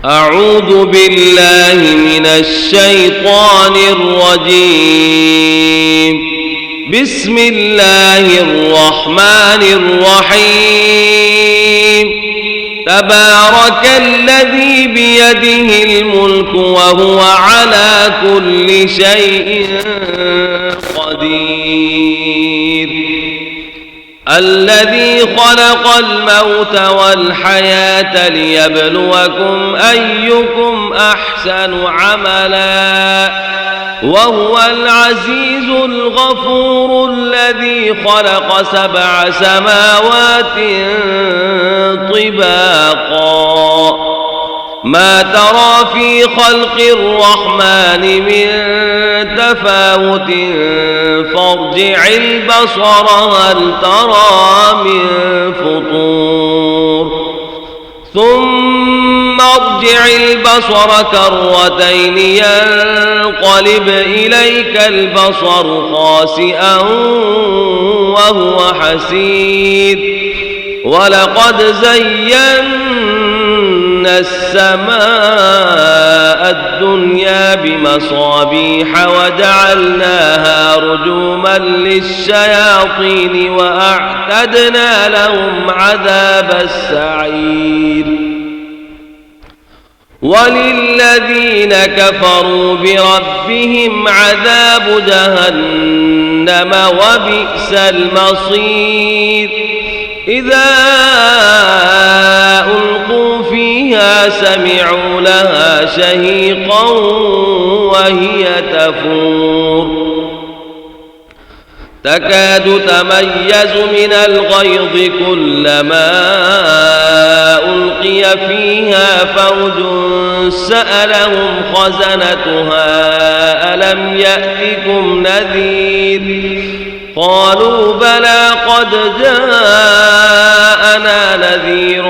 أعوذ بالله من الشيطان الرجيم. بسم الله الرحمن الرحيم. تبارك الذي بيده الملك وهو على كل شيء قدير. الذي خلق الموت والحياة ليبلوكم أيكم أحسن عملا وهو العزيز الغفور. الذي خلق 7 سماوات طباقا ما ترى في خلق الرحمن من تفاوت فارجع البصر هل ترى من فطور ثم ارجع البصر كرتين ينقلب إليك البصر خاسئا وهو حسير. ولقد زينا السماء الدنيا بمصابيح وجعلناها رجوما للشياطين وأعتدنا لهم عذاب السعير. وللذين كفروا بربهم عذاب جهنم وبئس المصير. إذا ألقوا فيها سمعوا لها شهيقا وهي تفور تكاد تميز من الغيظ كلما ألقي فيها فوج سألهم خزنتها ألم يأتكم نذير قالوا بلى قد جاءنا نذير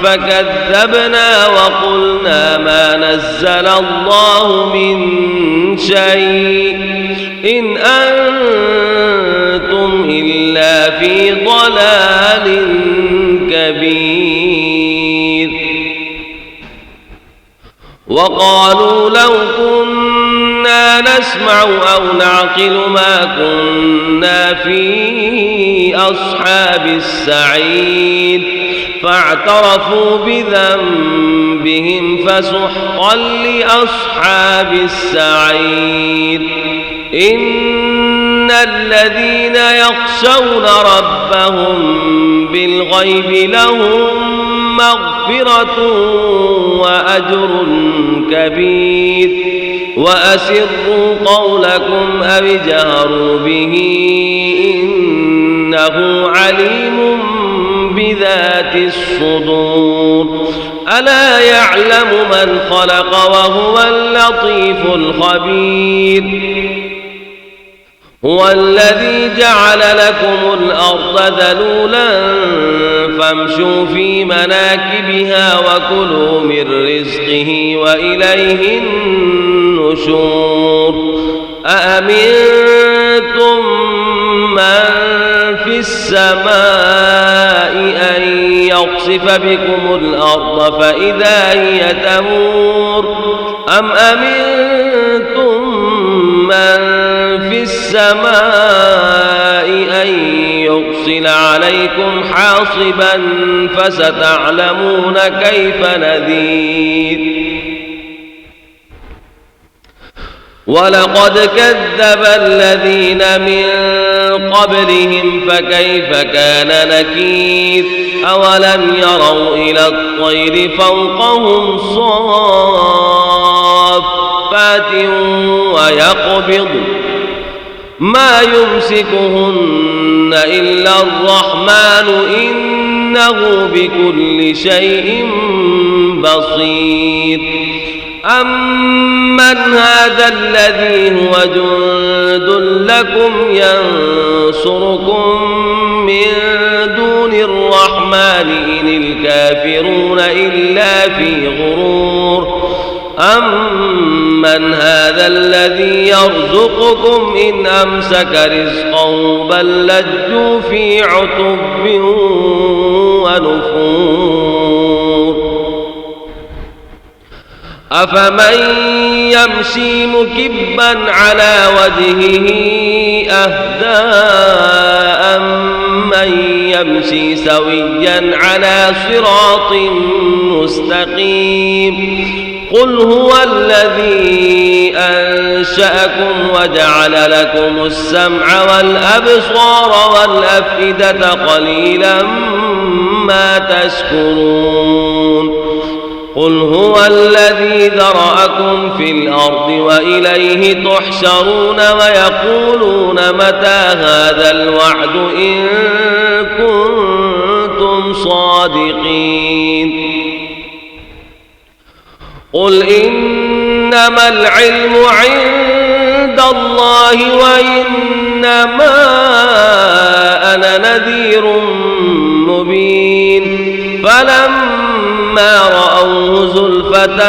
فكذبنا وقلنا ما نزل الله من شيء إن أنتم إلا في ضلال كبير. وقالوا لو كنا نسمع أو نعقل ما كنا في أصحاب السعير فاعترفوا بذنبهم فسحقا لأصحاب السعير. إن الذين يخشون ربهم بالغيب لهم مغفرة وأجر كبير. وأسروا قولكم أو اجهروا به إنه عليم بذات الصدور. ألا يعلم من خلق وهو اللطيف الخبير. هو الذي جعل لكم الأرض ذلولا فامشوا في مناكبها وكلوا من رزقه وإليه النشور. أأمنتم من في السماء أن يخسف بكم الأرض فإذا هي تمور أم أمنتم من في السماء أن يرسل عليكم حاصبا فستعلمون كيف نذير. ولقد كذب الذين من قبلهم فكيف كان نكير. أولم يروا إلى الطير فوقهم صافات ويقبض ما يمسكهن إلا الرحمن إنه بكل شيء بصير. أمن هذا الذي هو جند لكم ينصركم من دون الرحمن إن الكافرون إلا في غرور. أمن هذا الذي يرزقكم إن أمسك رزقه بل لجوا في عتب ونفور. أفمن يمشي مكبا على وجهه أهدى أمن يمشي سويا على صراط مستقيم قل هو الذي أنشأكم وجعل لكم السمع والأبصار والأفئدة قليلا ما تشكرون قل هو الذي ذرأكم في الأرض وإليه تحشرون ويقولون متى هذا الوعد إن كنتم صادقين قل إنما العلم عند الله وإنما أنا نذير مبين فلما رأوه زلفة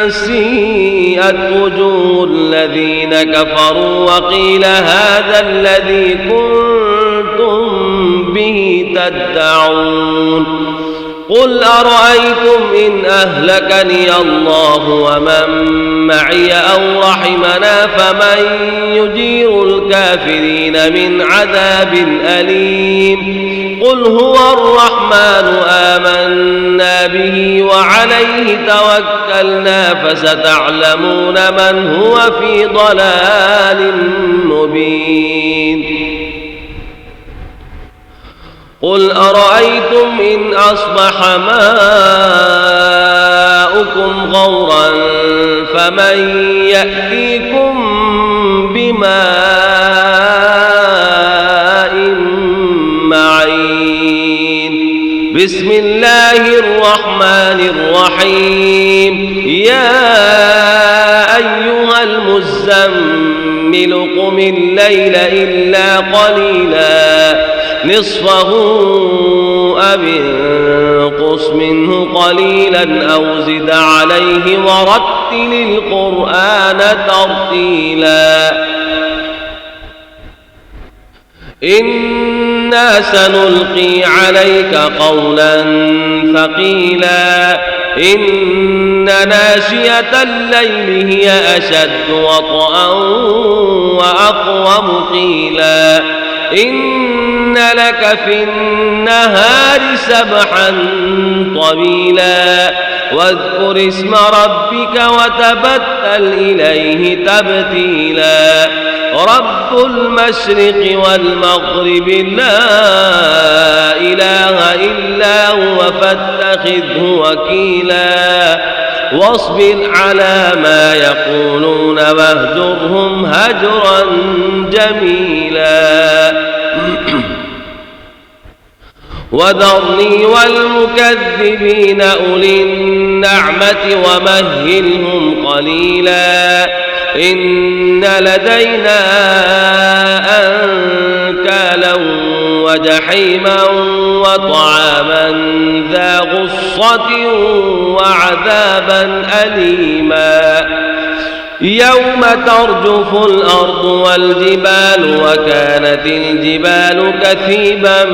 سيئت وجوه الذين كفروا وقيل هذا الذي كنتم به تدعون قل أرأيتم إن أهلكني الله ومن معي أو رحمنا فمن يجير الكافرين من عذاب أليم قل هو الرحمن آمنا به وعليه توكلنا فستعلمون من هو في ضلال مبين قل أرأيتم إن أصبح ماؤكم غورا فمن يأتيكم بماء معين بسم الله الرحمن الرحيم يا أيها المزمل قم الليل إلا قليلا نصفه أو انقص منه قليلا أو زد عليه ورتل القرآن ترتيلا إنا سنلقي عليك قولا ثقيلا إن ناشئة الليل هي أشد وطئا وأقوم قيلا إن لك في النهار سبحا طويلا واذكر اسم ربك وتبتل إليه تبتيلا رب المشرق والمغرب لا إله إلا هو فاتخذه وكيلا واصبر على ما يقولون واهجرهم هجرا جميلا وذرني والمكذبين أولي النعمة ومهلهم قليلا إن لدينا أنكالا وجحيما وطعاما ذا غصة وعذابا أليما يوم ترجف الأرض والجبال وكانت الجبال كثيبا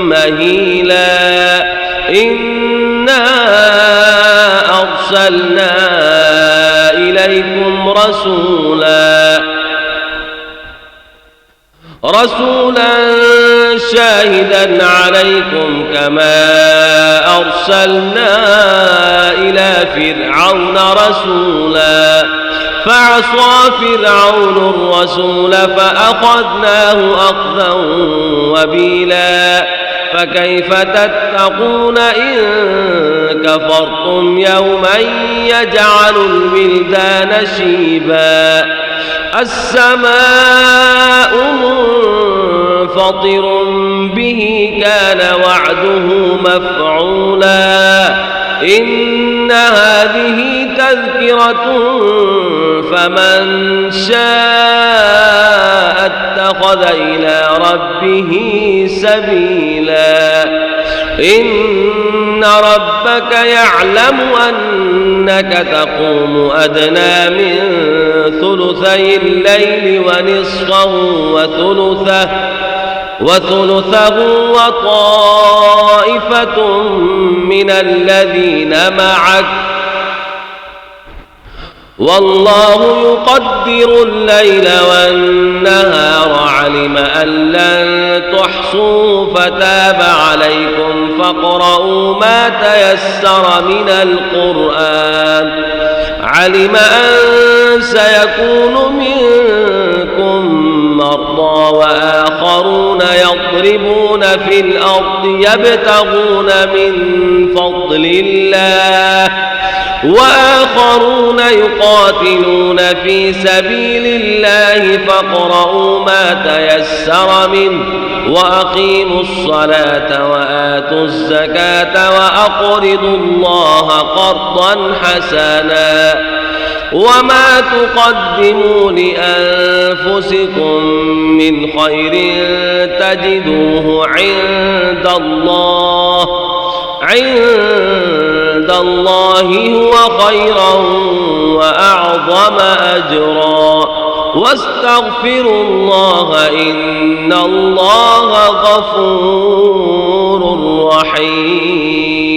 مهيلا إنا أرسلنا إليكم رسولا شاهدا عليكم كما أرسلنا إلى فرعون رسولا فعصى فرعون الرسول فأخذناه أخذا وبيلا فكيف تتقون إن كفرتم يوما يجعل الولدان شيبا السماء منفطر به كان وعده مفعولا إن هذه تذكرة فمن شاء اتخذ إلى ربه سبيلا إن ربك يعلم أنك تقوم أدنى من ثلثي الليل ونصفه وثلثه وطائفة من الذين معك والله يقدر الليل والنهار علم أن لن تحصوا فتاب عليكم فاقرؤوا ما تيسر من القرآن علم أن سيكون منكم مرضى وآخرون يضربون في الأرض يبتغون من فضل الله وآخرون يقاتلون في سبيل الله فاقرؤوا ما تيسر منه وأقيموا الصلاة وآتوا الزكاة وأقرضوا الله قرضا حسنا وما تقدموا لأنفسكم من خير تجدوه عند الله هو خيرا وأعظم أجرا واستغفروا الله إن الله غفور رحيم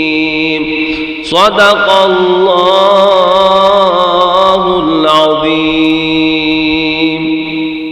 صدق الله